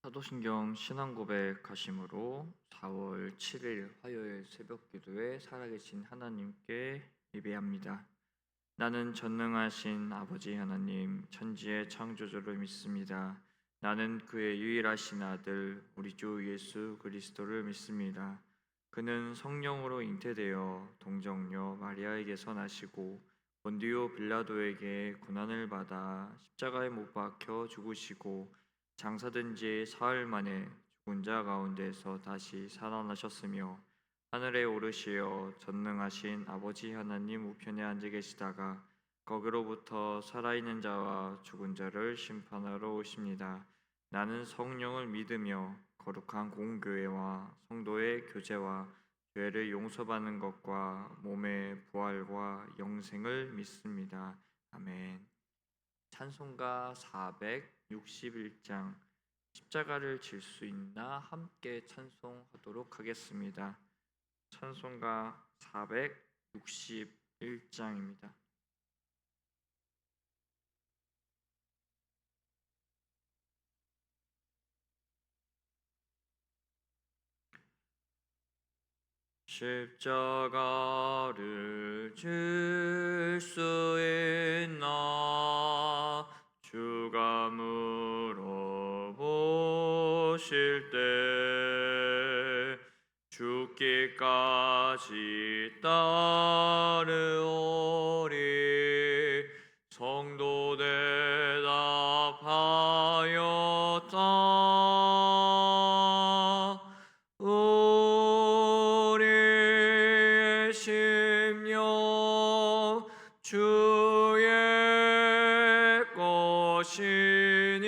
사도신경 신앙고백 하심으로 4월 7일 화요일 새벽기도에 살아계신 하나님께 예배합니다. 나는 전능하신 아버지 하나님 천지의 창조주를 믿습니다. 나는 그의 유일하신 아들 우리 주 예수 그리스도를 믿습니다. 그는 성령으로 잉태되어 동정녀 마리아에게서 나시고 본디오 빌라도에게 고난을 받아 십자가에 못 박혀 죽으시고 장사된 지 사흘 만에 죽은 자 가운데서 다시 살아나셨으며 하늘에 오르시어 전능하신 아버지 하나님 우편에 앉아 계시다가 거기로부터 살아있는 자와 죽은 자를 심판하러 오십니다. 나는 성령을 믿으며 거룩한 공교회와 성도의 교제와 죄를 용서받는 것과 몸의 부활과 영생을 믿습니다. 아멘. 찬송가 461장 십자가를 질 수 있나 함께 찬송하도록 하겠습니다. 찬송가 461장입니다. 십자가를 질 수 있나 주가 물어보실 때 죽기까지 따르오리 성도 대답하였다. 우리의 심령 주의 것이니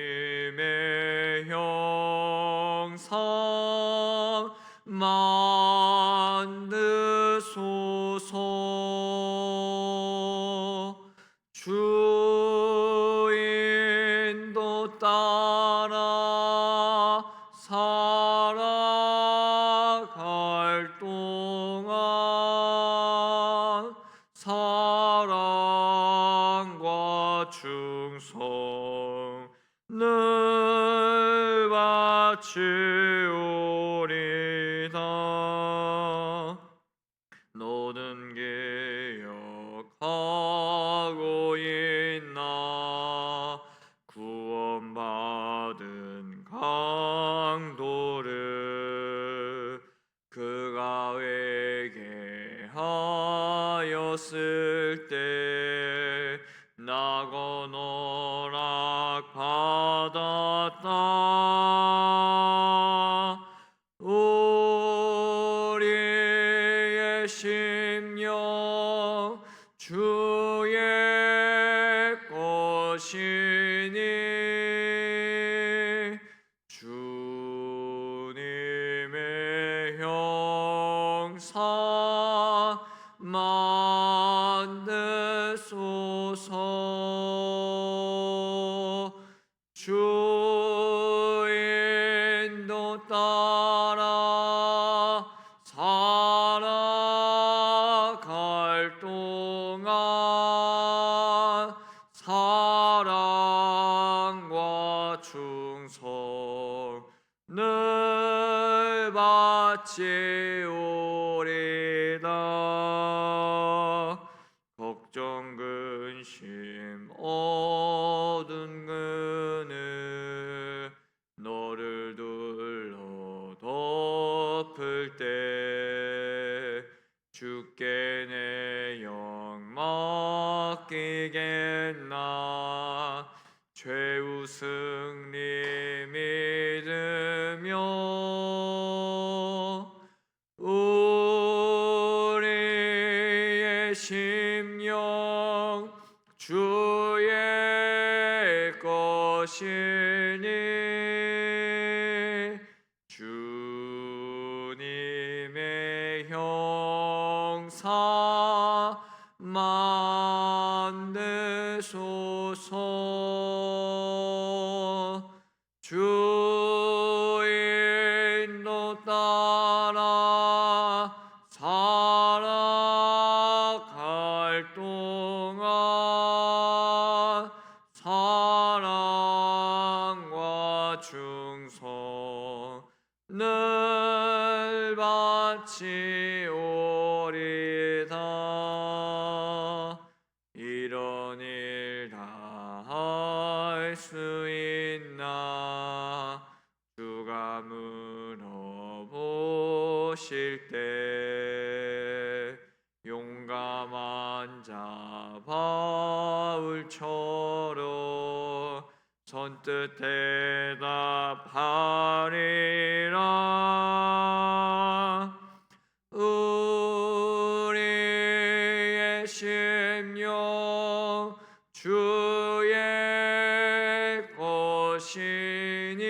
주님의 형상 만드소서. 주 인도 따라 살아갈 동안 사랑과 충성을 바치오리다. 너는 기억하고 있나 구원받은 강도를 그가 회개하였을 때 낙원 허락 받았다. 우리의 심령 주의 것이니 주님의 형상 만드소서. 주 인도 따라 살아갈 동안 사랑과 충성을 바치오리다. 걱정 근심 어둔 그늘 너를 둘러 덮을 때 주께 내 영 맡기겠나. 죄우 승리 믿으며 우리의 심령 주의 것이니 주님의 형상 만드소서. 주 인도 따라 살아갈 동안 바치오리다. 이런 일 다 할 수 있나. 주가 물어보실 때 용감한 자 바울처럼 선뜻 대답하리라. 우리의 심령 주의 것이니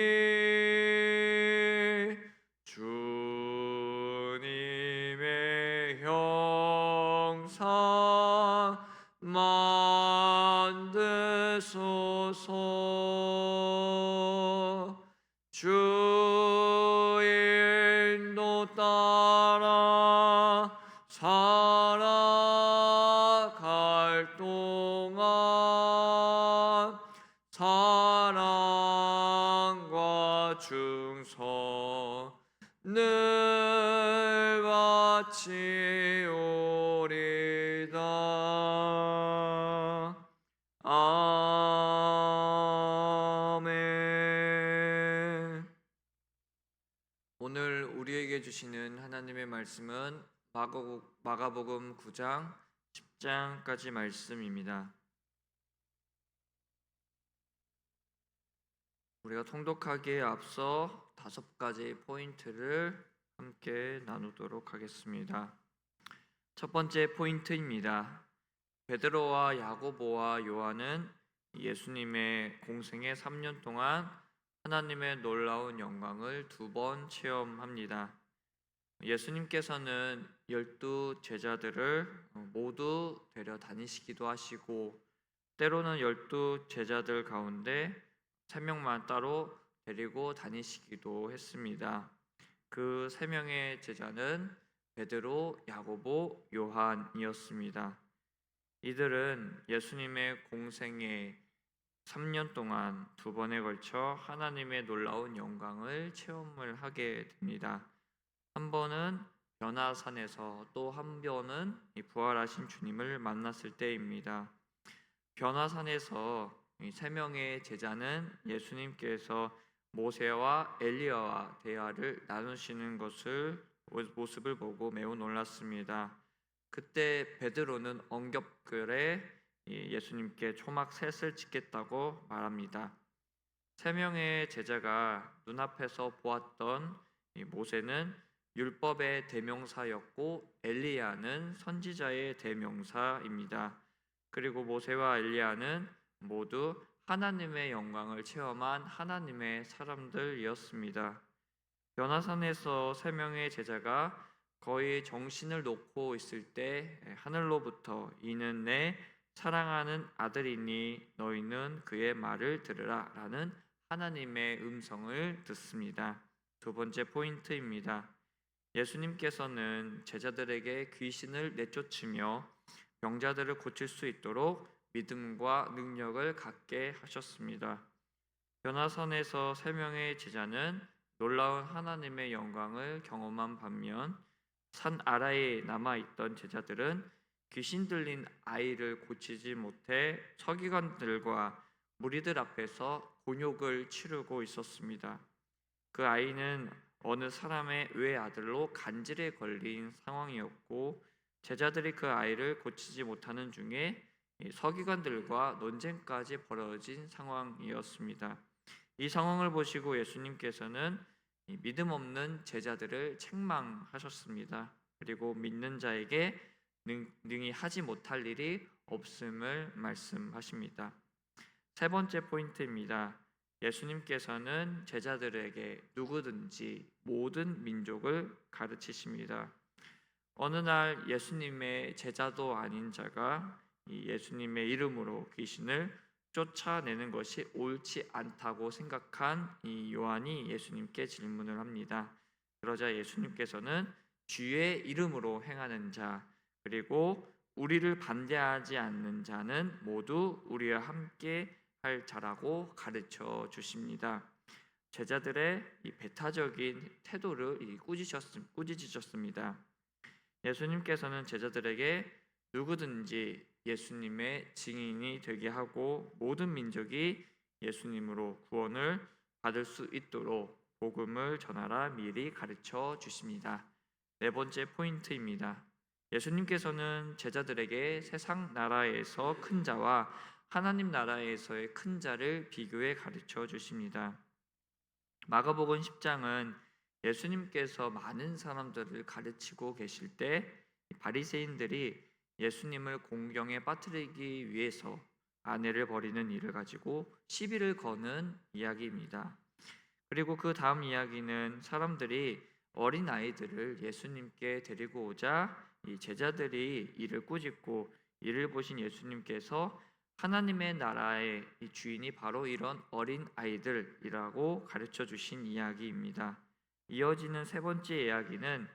주님의 형상 만드소서. 주 인도 따라 살아갈 동안 사랑과 충성을 바치오리다. 아멘. 오늘 우리에게 주시는 하나님의 말씀은 마가복음 9장 10장까지 말씀입니다. 우리가 통독하기에 앞서 5가지 포인트를 함께 나누도록 하겠습니다. 첫 번째 포인트입니다. 베드로와 야고보와 요한은 예수님의 공생애 3년 동안 하나님의 놀라운 영광을 2번 체험합니다. 예수님께서는 12 제자들을 모두 데려다니시기도 하시고 때로는 12 제자들 가운데 3명만 따로 데리고 다니시기도 했습니다. 그 3명의 제자는 베드로, 야고보, 요한이었습니다. 이들은 예수님의 공생애 3년 동안 2번에 걸쳐 하나님의 놀라운 영광을 체험을 하게 됩니다. 한 번은 변화산에서, 또 한 번은 부활하신 주님을 만났을 때입니다. 변화산에서 이 3명의 제자는 예수님께서 모세와 엘리야와 대화를 나누시는 모습을 보고 매우 놀랐습니다. 그때 베드로는 엉겹결에 예수님께 초막 셋을 짓겠다고 말합니다. 3명의 제자가 눈앞에서 보았던 모세는 율법의 대명사였고 엘리야는 선지자의 대명사입니다. 그리고 모세와 엘리야는 모두 하나님의 영광을 체험한 하나님의 사람들이었습니다. 변화산에서 3명의 제자가 거의 정신을 놓고 있을 때 하늘로부터 이는 내 사랑하는 아들이니 너희는 그의 말을 들으라 라는 하나님의 음성을 듣습니다. 2번째 포인트입니다. 예수님께서는 제자들에게 귀신을 내쫓으며 병자들을 고칠 수 있도록 믿음과 능력을 갖게 하셨습니다. 변화산에서 3명의 제자는 놀라운 하나님의 영광을 경험한 반면 산 아래에 남아있던 제자들은 귀신 들린 아이를 고치지 못해 서기관들과 무리들 앞에서 곤욕을 치르고 있었습니다. 그 아이는 어느 사람의 외아들로 간질에 걸린 상황이었고 제자들이 그 아이를 고치지 못하는 중에 서기관들과 논쟁까지 벌어진 상황이었습니다. 이 상황을 보시고 예수님께서는 믿음 없는 제자들을 책망하셨습니다. 그리고 믿는 자에게 능히 하지 못할 일이 없음을 말씀하십니다. 3번째 포인트입니다. 예수님께서는 제자들에게 누구든지 모든 민족을 가르치십니다. 어느 날 예수님의 제자도 아닌 자가 예수님의 이름으로 귀신을 쫓아내는 것이 옳지 않다고 생각한 이 요한이 예수님께 질문을 합니다. 그러자 예수님께서는 주의 이름으로 행하는 자 그리고 우리를 반대하지 않는 자는 모두 우리와 함께 할 자라고 가르쳐 주십니다. 제자들의 이 배타적인 태도를 꾸짖으셨습니다. 예수님께서는 제자들에게 누구든지 예수님의 증인이 되게 하고 모든 민족이 예수님으로 구원을 받을 수 있도록 복음을 전하라 미리 가르쳐 주십니다. 네 번째 포인트입니다. 예수님께서는 제자들에게 세상 나라에서 큰 자와 하나님 나라에서의 큰 자를 비교해 가르쳐 주십니다. 마가복음 10장은 예수님께서 많은 사람들을 가르치고 계실 때 바리새인들이 예수님을 공경에 빠뜨리기 위해서 아내를 버리는 일을 가지고 시비를 거는 이야기입니다. 그리고 그 다음 이야기는 사람들이 어린 아이들을 예수님께 데리고 오자 이 제자들이 이를 꾸짖고 이를 보신 예수님께서 하나님의 나라의 주인이 바로 이런 어린 아이들이라고 가르쳐 주신 이야기입니다. 이어지는 세 번째 이야기는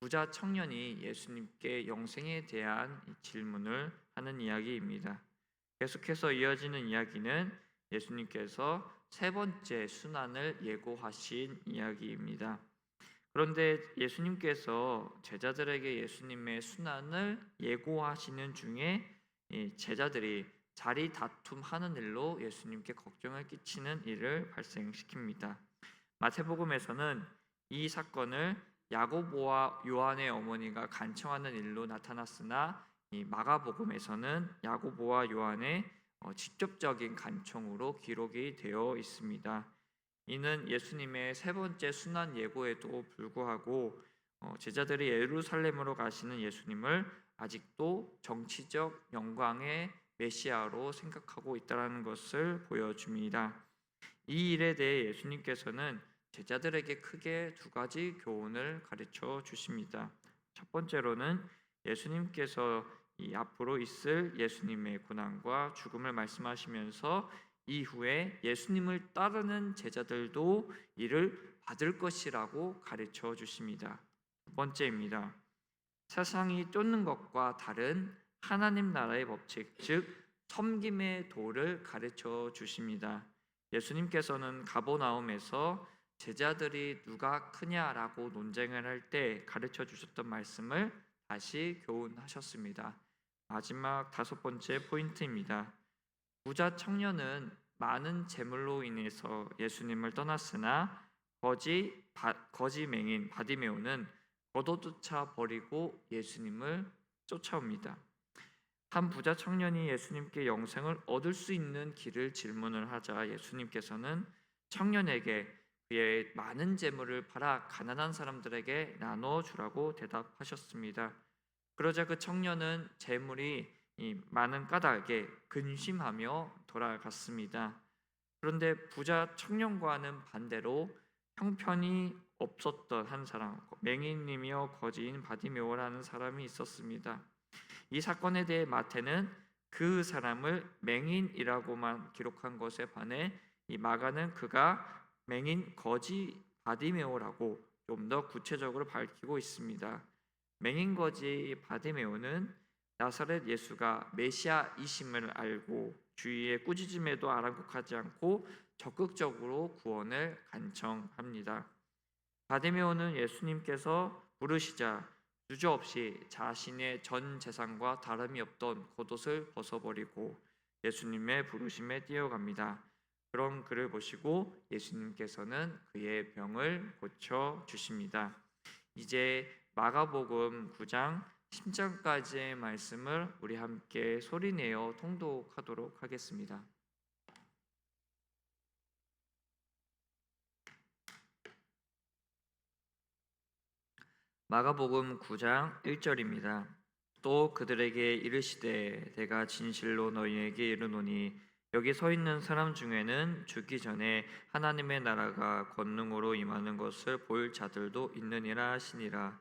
부자 청년이 예수님께 영생에 대한 질문을 하는 이야기입니다. 계속해서 이어지는 이야기는 예수님께서 세 번째 순환을 예고하신 이야기입니다. 그런데 예수님께서 제자들에게 예수님의 순환을 예고하시는 중에 제자들이 자리 다툼하는 일로 예수님께 걱정을 끼치는 일을 발생시킵니다. 마태복음에서는 이 사건을 야고보와 요한의 어머니가 간청하는 일로 나타났으나 이 마가복음에서는 야고보와 요한의 직접적인 간청으로 기록이 되어 있습니다. 이는 예수님의 세 번째 순환 예고에도 불구하고 제자들이 예루살렘으로 가시는 예수님을 아직도 정치적 영광의 메시아로 생각하고 있다는 것을 보여줍니다. 이 일에 대해 예수님께서는 제자들에게 크게 두 가지 교훈을 가르쳐 주십니다. 첫 번째로는 예수님께서 이 앞으로 있을 예수님의 고난과 죽음을 말씀하시면서 이후에 예수님을 따르는 제자들도 이를 받을 것이라고 가르쳐 주십니다. 두 번째입니다. 세상이 쫓는 것과 다른 하나님 나라의 법칙, 즉 섬김의 도를 가르쳐 주십니다. 예수님께서는 가버나움에서 제자들이 누가 크냐라고 논쟁을 할 때 가르쳐 주셨던 말씀을 다시 교훈하셨습니다. 마지막 다섯 번째 포인트입니다. 부자 청년은 많은 재물로 인해서 예수님을 떠났으나 거지 맹인 바디메오는 걷어쫓아 버리고 예수님을 쫓아옵니다. 한 부자 청년이 예수님께 영생을 얻을 수 있는 길을 질문을 하자 예수님께서는 청년에게 그의 많은 재물을 팔아 가난한 사람들에게 나눠 주라고 대답하셨습니다. 그러자 그 청년은 재물이 많은 까닭에 근심하며 돌아갔습니다. 그런데 부자 청년과는 반대로 형편이 없었던 한 사람, 맹인이며 거지인 바디메오라는 사람이 있었습니다. 이 사건에 대해 마태는 그 사람을 맹인이라고만 기록한 것에 반해 이 마가는 그가 맹인 거지 바디메오라고 좀 더 구체적으로 밝히고 있습니다. 맹인 거지 바디메오는 나사렛 예수가 메시아이심을 알고 주위의 꾸짖음에도 아랑곳하지 않고 적극적으로 구원을 간청합니다. 바디메오는 예수님께서 부르시자 주저없이 자신의 전 재산과 다름이 없던 겉옷을 벗어버리고 예수님의 부르심에 뛰어갑니다. 그런 그를 보시고 예수님께서는 그의 병을 고쳐 주십니다. 이제 마가복음 9장 10장까지의 말씀을 우리 함께 소리내어 통독하도록 하겠습니다. 마가복음 9장 1절입니다. 또 그들에게 이르시되 내가 진실로 너희에게 이르노니 여기 서 있는 사람 중에는 죽기 전에 하나님의 나라가 권능으로 임하는 것을 볼 자들도 있느니라 하시니라.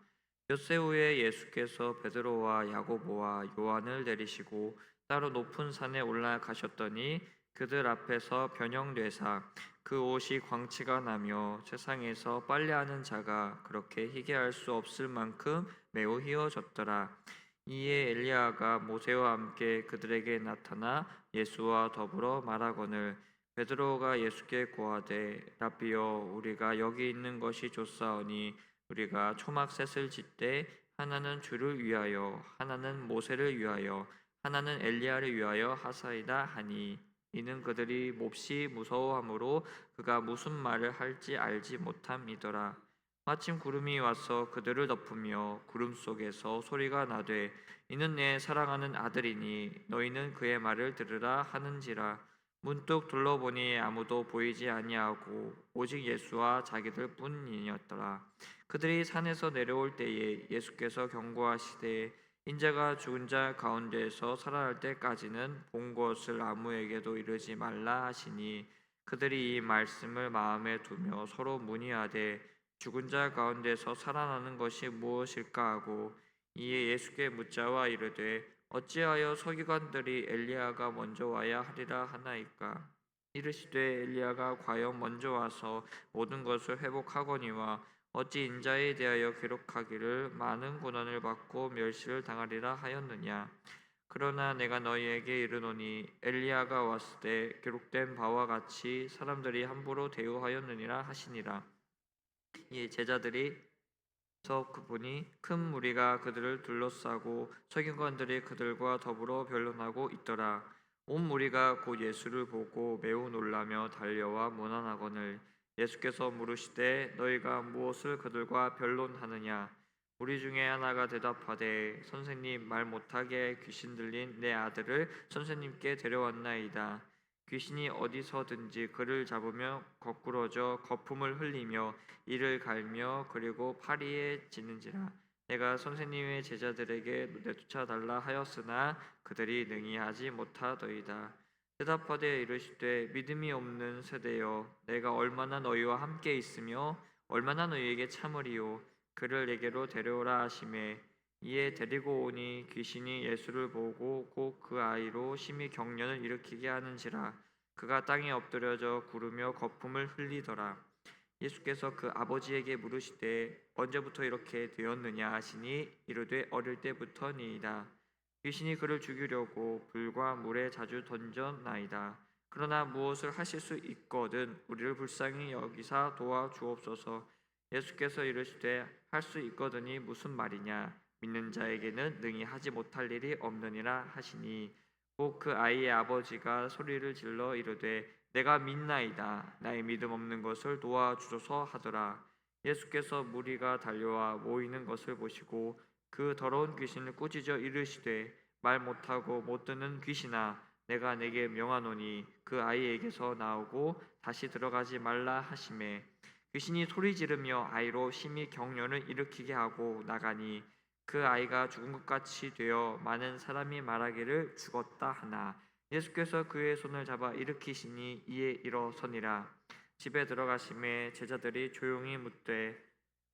엿새 후에 예수께서 베드로와 야고보와 요한을 내리시고 따로 높은 산에 올라가셨더니 그들 앞에서 변형되사 그 옷이 광채가 나며 세상에서 빨래하는 자가 그렇게 희게 할 수 없을 만큼 매우 희어졌더라. 이에 엘리야가 모세와 함께 그들에게 나타나 예수와 더불어 말하거늘 베드로가 예수께 고하되 라비여 우리가 여기 있는 것이 좋사오니 우리가 초막셋을 짓되 하나는 주를 위하여 하나는 모세를 위하여 하나는 엘리야를 위하여 하사이다 하니 이는 그들이 몹시 무서워하므로 그가 무슨 말을 할지 알지 못함이더라. 마침 구름이 와서 그들을 덮으며 구름 속에서 소리가 나되 이는 내 사랑하는 아들이니 너희는 그의 말을 들으라 하는지라. 문득 둘러보니 아무도 보이지 아니하고 오직 예수와 자기들 뿐이었더라. 그들이 산에서 내려올 때에 예수께서 경고하시되 인자가 죽은 자 가운데에서 살아날 때까지는 본 것을 아무에게도 이르지 말라 하시니 그들이 이 말씀을 마음에 두며 서로 문의하되 죽은 자 가운데서 살아나는 것이 무엇일까 하고 이에 예수께 묻자와 이르되 어찌하여 서기관들이 엘리야가 먼저 와야 하리라 하나이까. 이르시되 엘리야가 과연 먼저 와서 모든 것을 회복하거니와 어찌 인자에 대하여 기록하기를 많은 고난을 받고 멸시를 당하리라 하였느냐. 그러나 내가 너희에게 이르노니 엘리야가 왔을 때 기록된 바와 같이 사람들이 함부로 대우하였느니라 하시니라. 이 제자들이 서 그분이 큰 무리가 그들을 둘러싸고 서기관들이 그들과 더불어 변론하고 있더라. 온 무리가 곧 예수를 보고 매우 놀라며 달려와 문안하거늘 예수께서 물으시되 너희가 무엇을 그들과 변론하느냐. 무리 중에 하나가 대답하되 선생님 말 못하게 귀신 들린 내 아들을 선생님께 데려왔나이다. 귀신이 어디서든지 그를 잡으며 거꾸러져 거품을 흘리며 이를 갈며 그리고 파리에 지는지라. 내가 선생님의 제자들에게 내쫓아 달라 하였으나 그들이 능히 하지 못하더이다. 대답하되 이르시되 믿음이 없는 세대여 내가 얼마나 너희와 함께 있으며 얼마나 너희에게 참으리요. 그를 내게로 데려오라 하시매 이에 데리고 오니 귀신이 예수를 보고 곧 그 아이로 심히 경련을 일으키게 하는지라. 그가 땅에 엎드려져 구르며 거품을 흘리더라. 예수께서 그 아버지에게 물으시되 언제부터 이렇게 되었느냐 하시니 이르되 어릴 때부터니이다. 귀신이 그를 죽이려고 불과 물에 자주 던졌나이다. 그러나 무엇을 하실 수 있거든 우리를 불쌍히 여기사 도와 주옵소서. 예수께서 이르시되 할 수 있거든이 무슨 말이냐. 믿는 자에게는 능히 하지 못할 일이 없느니라 하시니 곧 그 아이의 아버지가 소리를 질러 이르되 내가 믿나이다. 나의 믿음 없는 것을 도와주소서 하더라. 예수께서 무리가 달려와 모이는 것을 보시고 그 더러운 귀신을 꾸짖어 이르시되 말 못하고 못 듣는 귀신아 내가 내게 명하노니 그 아이에게서 나오고 다시 들어가지 말라 하시매 귀신이 소리 지르며 아이로 심히 경련을 일으키게 하고 나가니 그 아이가 죽은 것 같이 되어 많은 사람이 말하기를 죽었다 하나 예수께서 그의 손을 잡아 일으키시니 이에 일어서니라. 집에 들어가심에 제자들이 조용히 묻되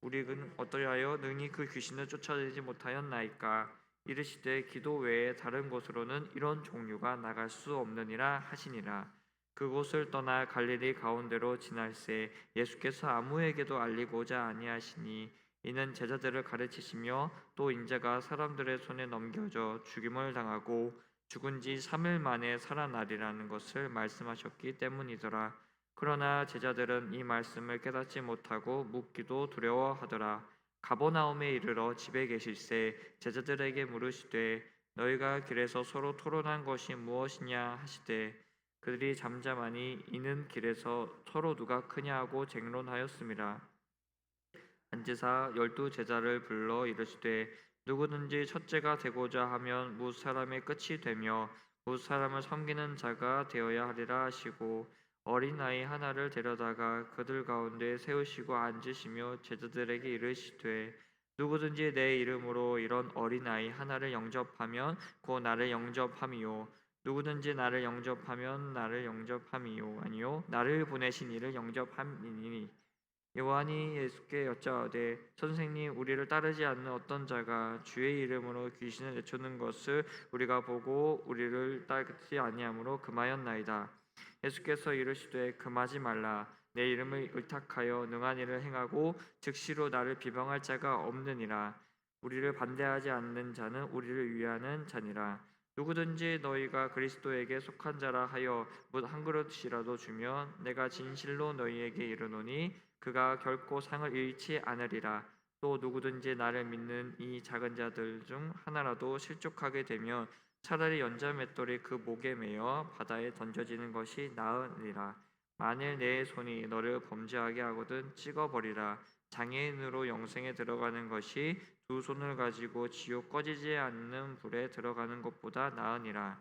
우리는 어떠하여 능히 그 귀신을 쫓아내지 못하였나이까. 이르시되 기도 외에 다른 곳으로는 이런 종류가 나갈 수 없느니라 하시니라. 그곳을 떠나 갈릴리 가운데로 지날새 예수께서 아무에게도 알리고자 아니하시니 이는 제자들을 가르치시며 또 인자가 사람들의 손에 넘겨져 죽임을 당하고 죽은 지 3일 만에 살아나리라는 것을 말씀하셨기 때문이더라. 그러나 제자들은 이 말씀을 깨닫지 못하고 묻기도 두려워하더라. 가버나움에 이르러 집에 계실새 제자들에게 물으시되 너희가 길에서 서로 토론한 것이 무엇이냐 하시되 그들이 잠잠하니 이는 길에서 서로 누가 크냐 하고 쟁론하였음이라. 앉으사 12제자를 불러 이르시되 누구든지 첫째가 되고자 하면 뭇 사람의 끝이 되며 뭇 사람을 섬기는 자가 되어야 하리라 하시고 어린아이 하나를 데려다가 그들 가운데 세우시고 앉으시며 제자들에게 이르시되 누구든지 내 이름으로 이런 어린아이 하나를 영접하면 곧 나를 영접함이요 누구든지 나를 영접하면 나를 영접함이요 아니요 나를 보내신 이를 영접함이니. 요한이 예수께 여짜오되 선생님 우리를 따르지 않는 어떤 자가 주의 이름으로 귀신을 내쫓는 것을 우리가 보고 우리를 따르지 아니하므로 금하였나이다. 예수께서 이르시되 금하지 말라. 내 이름을 의탁하여 능한 일을 행하고 즉시로 나를 비방할 자가 없느니라. 우리를 반대하지 않는 자는 우리를 위하는 자니라. 누구든지 너희가 그리스도에게 속한 자라 하여 문 한 그릇이라도 주면 내가 진실로 너희에게 이르노니 그가 결코 상을 잃지 않으리라. 또 누구든지 나를 믿는 이 작은 자들 중 하나라도 실족하게 되면 차라리 연자 맷돌이 그 목에 매어 바다에 던져지는 것이 나으니라. 만일 내 손이 너를 범죄하게 하거든 찍어버리라. 장애인으로 영생에 들어가는 것이 두 손을 가지고 지옥 꺼지지 않는 불에 들어가는 것보다 나으니라.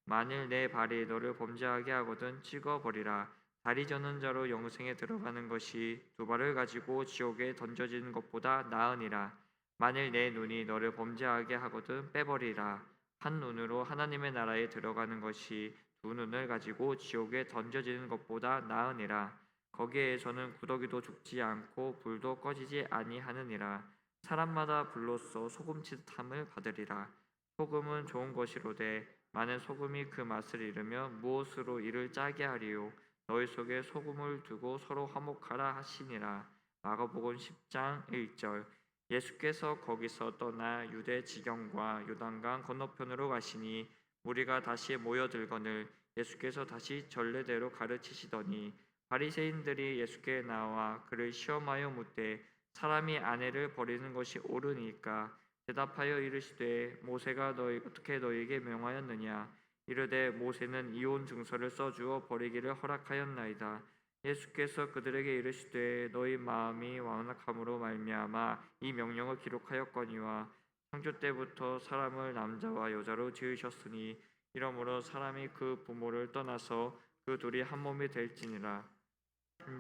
만일 내 발이 너를 범죄하게 하거든 찍어버리라. 다리 저는 자로 영생에 들어가는 것이 두 발을 가지고 지옥에 던져지는 것보다 나으니라. 만일 내 눈이 너를 범죄하게 하거든 빼버리라. 한 눈으로 하나님의 나라에 들어가는 것이 두 눈을 가지고 지옥에 던져지는 것보다 나으니라. 거기에서는 구더기도 죽지 않고 불도 꺼지지 아니하느니라. 사람마다 불로써 소금치듯함을 받으리라. 소금은 좋은 것이로되 많은 소금이 그 맛을 잃으면 무엇으로 이를 짜게 하리요. 너희 속에 소금을 두고 서로 화목하라 하시니라. 마가복음 10장 1절. 예수께서 거기서 떠나 유대 지경과 요단강 건너편으로 가시니 무리가 다시 모여들거늘 예수께서 다시 전례대로 가르치시더니 바리새인들이 예수께 나와 그를 시험하여 묻되 사람이 아내를 버리는 것이 옳으니까 대답하여 이르시되 모세가 어떻게 너희에게 명하였느냐. 이르되 모세는 이혼 증서를 써주어 버리기를 허락하였나이다. 예수께서 그들에게 이르시되 너희 마음이 완악함으로 말미암아 이 명령을 기록하였거니와 창조 때부터 사람을 남자와 여자로 지으셨으니 이러므로 사람이 그 부모를 떠나서 그 둘이 한 몸이 될지니라.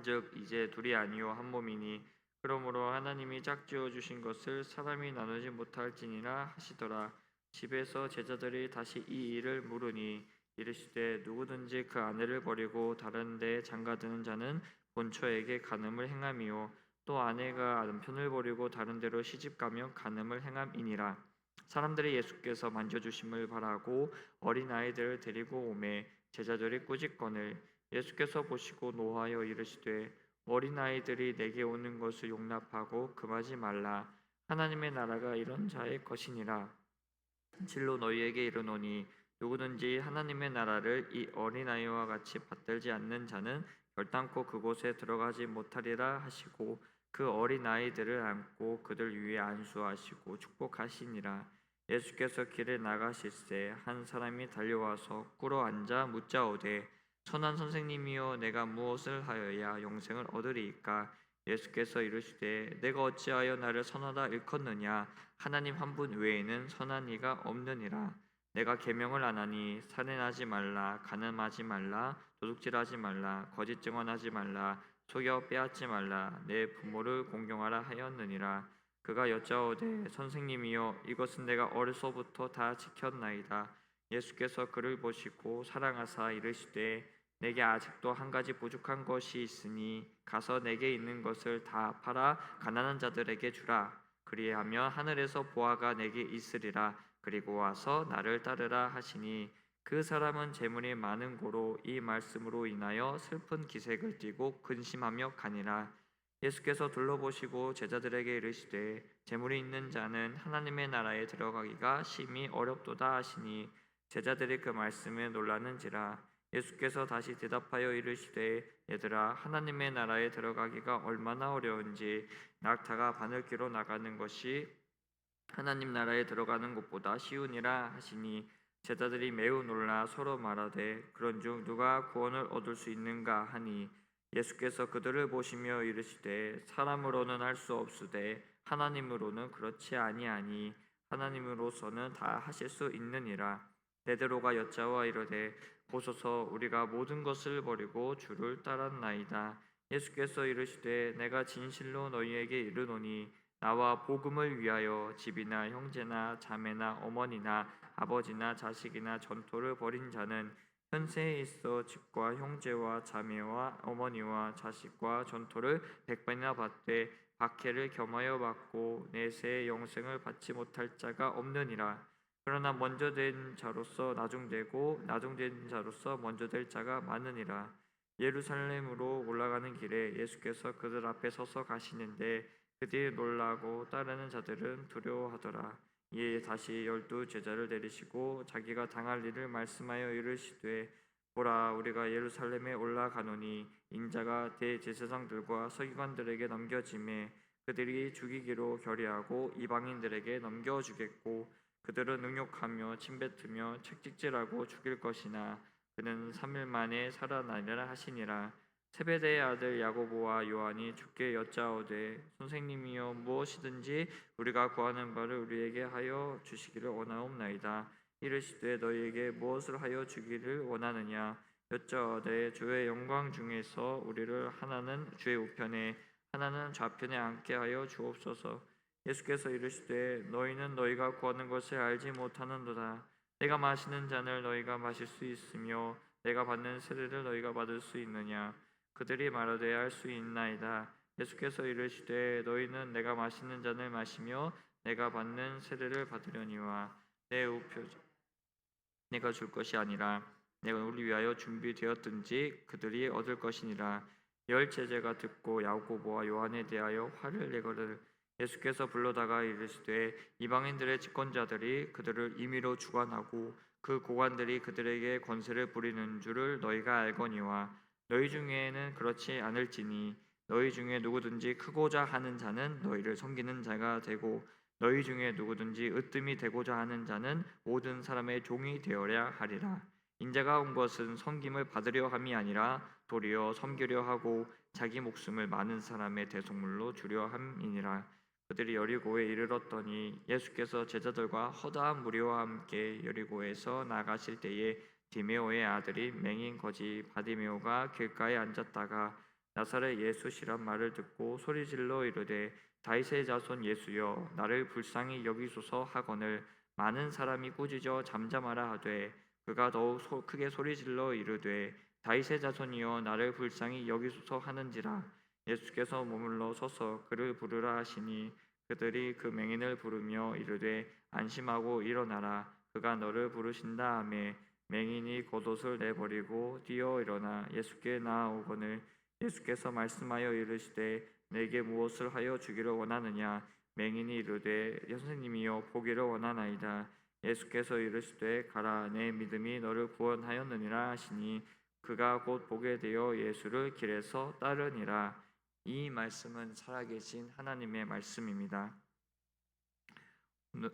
즉 이제 둘이 아니요 한 몸이니 그러므로 하나님이 짝지어 주신 것을 사람이 나누지 못할지니라 하시더라. 집에서 제자들이 다시 이 일을 물으니 이르시되 누구든지 그 아내를 버리고 다른 데 장가드는 자는 본처에게 간음을 행함이요 또 아내가 남편을 버리고 다른 데로 시집가면 간음을 행함이니라. 사람들이 예수께서 만져주심을 바라고 어린 아이들을 데리고 오매 제자들이 꾸짖거늘 예수께서 보시고 노하여 이르시되 어린 아이들이 내게 오는 것을 용납하고 금하지 말라. 하나님의 나라가 이런 자의 것이니라. 진실로 너희에게 이르노니 누구든지 하나님의 나라를 이 어린아이와 같이 받들지 않는 자는 결단코 그곳에 들어가지 못하리라 하시고 그 어린아이들을 안고 그들 위에 안수하시고 축복하시니라. 예수께서 길에 나가실새 한 사람이 달려와서 꿇어 앉아 묻자오되 선한 선생님이여 내가 무엇을 하여야 영생을 얻으리이까. 예수께서 이르시되 내가 어찌하여 나를 선하다 일컫느냐. 하나님 한 분 외에는 선한 이가 없느니라. 내가 계명을 안 하니 살인하지 말라, 간음하지 말라, 도둑질하지 말라, 거짓 증언하지 말라, 속여 빼앗지 말라, 내 부모를 공경하라 하였느니라. 그가 여짜오되 선생님이여 이것은 내가 어려서부터 다 지켰나이다. 예수께서 그를 보시고 사랑하사 이르시되 내게 아직도 한 가지 부족한 것이 있으니 가서 내게 있는 것을 다 팔아 가난한 자들에게 주라. 그리하면 하늘에서 보화가 내게 있으리라. 그리고 와서 나를 따르라 하시니 그 사람은 재물이 많은 고로 이 말씀으로 인하여 슬픈 기색을 띠고 근심하며 가니라. 예수께서 둘러보시고 제자들에게 이르시되 재물이 있는 자는 하나님의 나라에 들어가기가 심히 어렵도다 하시니 제자들이 그 말씀에 놀라는지라. 예수께서 다시 대답하여 이르시되 얘들아 하나님의 나라에 들어가기가 얼마나 어려운지 낙타가 바늘기로 나가는 것이 하나님 나라에 들어가는 것보다 쉬우니라 하시니 제자들이 매우 놀라 서로 말하되 그런즉 누가 구원을 얻을 수 있는가 하니 예수께서 그들을 보시며 이르시되 사람으로는 할 수 없으되 하나님으로는 그렇지 아니하니 하나님으로서는 다 하실 수 있느니라. 베드로가 여짜와 이르되 보소서 우리가 모든 것을 버리고 주를 따랐나이다. 예수께서 이르시되 내가 진실로 너희에게 이르노니 나와 복음을 위하여 집이나 형제나 자매나 어머니나 아버지나 자식이나 전토를 벌인 자는 현세에 있어 집과 형제와 자매와 어머니와 자식과 전토를 100번이나 받되 박해를 겸하여 받고 내세의 영생을 받지 못할 자가 없느니라. 그러나 먼저 된 자로서 나중되고 나중된 자로서 먼저 될 자가 많으니라. 예루살렘으로 올라가는 길에 예수께서 그들 앞에 서서 가시는데 그들이 놀라고 따르는 자들은 두려워하더라. 이에 다시 12 제자를 내리시고 자기가 당할 일을 말씀하여 이르시되 보라 우리가 예루살렘에 올라가노니 인자가 대제사장들과 서기관들에게 넘겨짐에 그들이 죽이기로 결의하고 이방인들에게 넘겨주겠고 그들은 능욕하며 침뱉으며 책찍질하고 죽일 것이나 그는 3일 만에 살아나리라 하시니라. 세베대의 아들 야고보와 요한이 주께 여짜오되 선생님이여 무엇이든지 우리가 구하는 바를 우리에게 하여 주시기를 원하옵나이다. 이르시되 너희에게 무엇을 하여 주기를 원하느냐 여짜오되 주의 영광 중에서 우리를 하나는 주의 우편에 하나는 좌편에 앉게 하여 주옵소서. 예수께서 이르시되 너희는 너희가 구하는 것을 알지 못하는도다. 내가 마시는 잔을 너희가 마실 수 있으며 내가 받는 세례를 너희가 받을 수 있느냐. 그들이 말하되 할 수 있나이다. 예수께서 이르시되 너희는 내가 마시는 잔을 마시며 내가 받는 세례를 받으려니와 내 우표 내가 줄 것이 아니라 내가 우리 위하여 준비되었든지 그들이 얻을 것이니라. 10 제자가 듣고 야고보와 요한에 대하여 화를 내거늘 예수께서 불러다가 이르시되 이방인들의 집권자들이 그들을 임의로 주관하고 그 고관들이 그들에게 권세를 부리는 줄을 너희가 알거니와 너희 중에는 그렇지 않을지니 너희 중에 누구든지 크고자 하는 자는 너희를 섬기는 자가 되고 너희 중에 누구든지 으뜸이 되고자 하는 자는 모든 사람의 종이 되어야 하리라. 인자가 온 것은 섬김을 받으려 함이 아니라 도리어 섬기려 하고 자기 목숨을 많은 사람의 대속물로 주려 함이니라. 그들이 여리고에 이르렀더니 예수께서 제자들과 허다한 무리와 함께 여리고에서 나가실 때에 디메오의 아들이 맹인 거지 바디메오가 길가에 앉았다가 나사렛 예수시란 말을 듣고 소리질러 이르되 다윗의 자손 예수여 나를 불쌍히 여기소서 하거늘 많은 사람이 꾸짖어 잠잠하라 하되 그가 더욱 크게 소리질러 이르되 다윗의 자손이여 나를 불쌍히 여기소서 하는지라. 예수께서 머물러 서서 그를 부르라 하시니 그들이 그 맹인을 부르며 이르되 안심하고 일어나라 그가 너를 부르신다 하며 맹인이 겉옷을 내버리고 뛰어 일어나 예수께 나아오거늘 예수께서 말씀하여 이르시되 내게 무엇을 하여 주기를 원하느냐. 맹인이 이르되 선생님이여 보기를 원하나이다. 예수께서 이르시되 가라 내 믿음이 너를 구원하였느니라 하시니 그가 곧 보게 되어 예수를 길에서 따르니라. 이 말씀은 살아계신 하나님의 말씀입니다.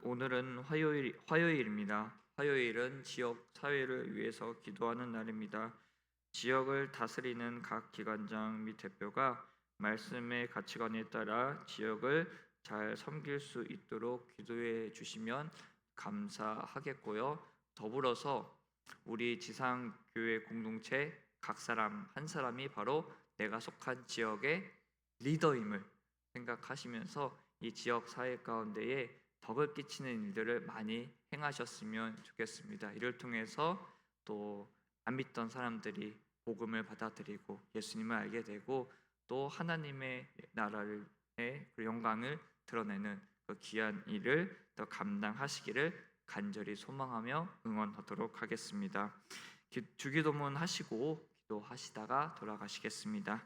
오늘은 화요일입니다. 화요일은 지역 사회를 위해서 기도하는 날입니다. 지역을 다스리는 각 기관장 및 대표가 말씀의 가치관에 따라 지역을 잘 섬길 수 있도록 기도해 주시면 감사하겠고요. 더불어서 우리 지상교회 공동체 각 사람 한 사람이 바로 내가 속한 지역의 리더임을 생각하시면서 이 지역 사회 가운데에 덕을 끼치는 일들을 많이 행하셨으면 좋겠습니다. 이를 통해서 또 안 믿던 사람들이 복음을 받아들이고 예수님을 알게 되고 또 하나님의 나라의 그 영광을 드러내는 그 귀한 일을 더 감당하시기를 간절히 소망하며 응원하도록 하겠습니다. 주기도문 하시고 기도하시다가 돌아가시겠습니다.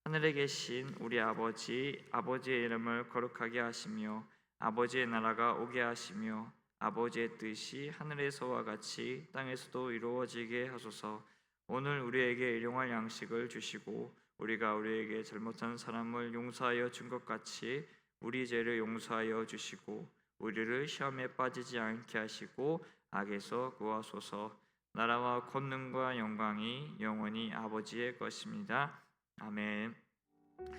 하늘에 계신 우리 아버지, 아버지의 이름을 거룩하게 하시며 아버지의 나라가 오게 하시며 아버지의 뜻이 하늘에서와 같이 땅에서도 이루어지게 하소서. 오늘 우리에게 일용할 양식을 주시고 우리가 우리에게 잘못한 사람을 용서하여 준 것 같이 우리 죄를 용서하여 주시고 우리를 시험에 빠지지 않게 하시고 악에서 구하소서. 나라와 권능과 영광이 영원히 아버지의 것입니다. 아멘.